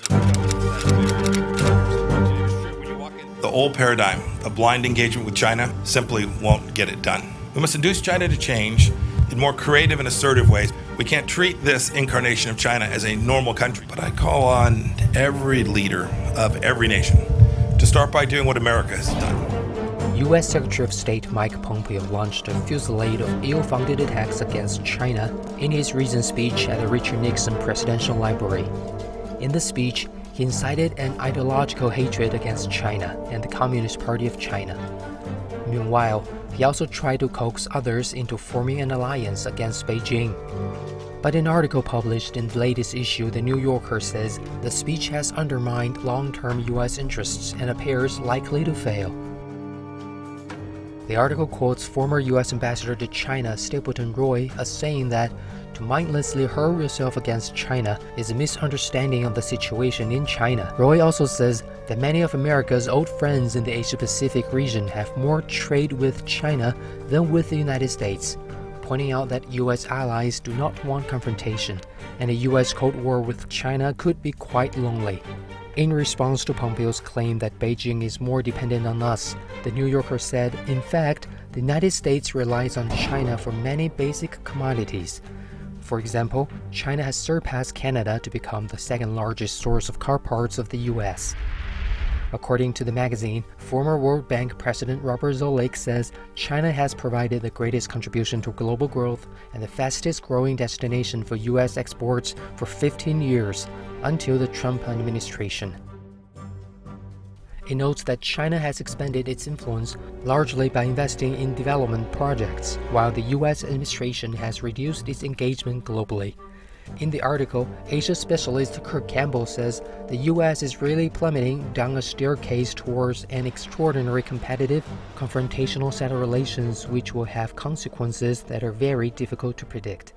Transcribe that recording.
The old paradigm of blind engagement with China simply won't get it done. We must induce China to change in more creative and assertive ways. We can't treat this incarnation of China as a normal country, but I call on every leader of every nation to start by doing what America has done. U.S. Secretary of State Mike Pompeo launched a fusillade of ill-founded attacks against China in his recent speech at the Richard Nixon Presidential Library. In the speech, he incited an ideological hatred against China and the Communist Party of China. Meanwhile, he also tried to coax others into forming an alliance against Beijing. But an article published in the latest issue, The New Yorker says the speech has undermined long-term U.S. interests and appears likely to fail. The article quotes former U.S. Ambassador to China, Stapleton Roy, as saying that to mindlessly hurl yourself against China is a misunderstanding of the situation in China. Roy also says that many of America's old friends in the Asia-Pacific region have more trade with China than with the United States, pointing out that U.S. allies do not want confrontation, and a U.S. Cold War with China could be quite lonely. In response to Pompeo's claim that Beijing is more dependent on us, the New Yorker said, in fact, the United States relies on China for many basic commodities. For example, China has surpassed Canada to become the second largest source of car parts of the U.S. According to the magazine, former World Bank President Robert Zoellick says China has provided the greatest contribution to global growth and the fastest growing destination for U.S. exports for 15 years, until the Trump administration. It notes that China has expanded its influence largely by investing in development projects, while the U.S. administration has reduced its engagement globally. In the article, Asia specialist Kirk Campbell says the U.S. is really plummeting down a staircase towards an extraordinary competitive, confrontational set of relations which will have consequences that are very difficult to predict.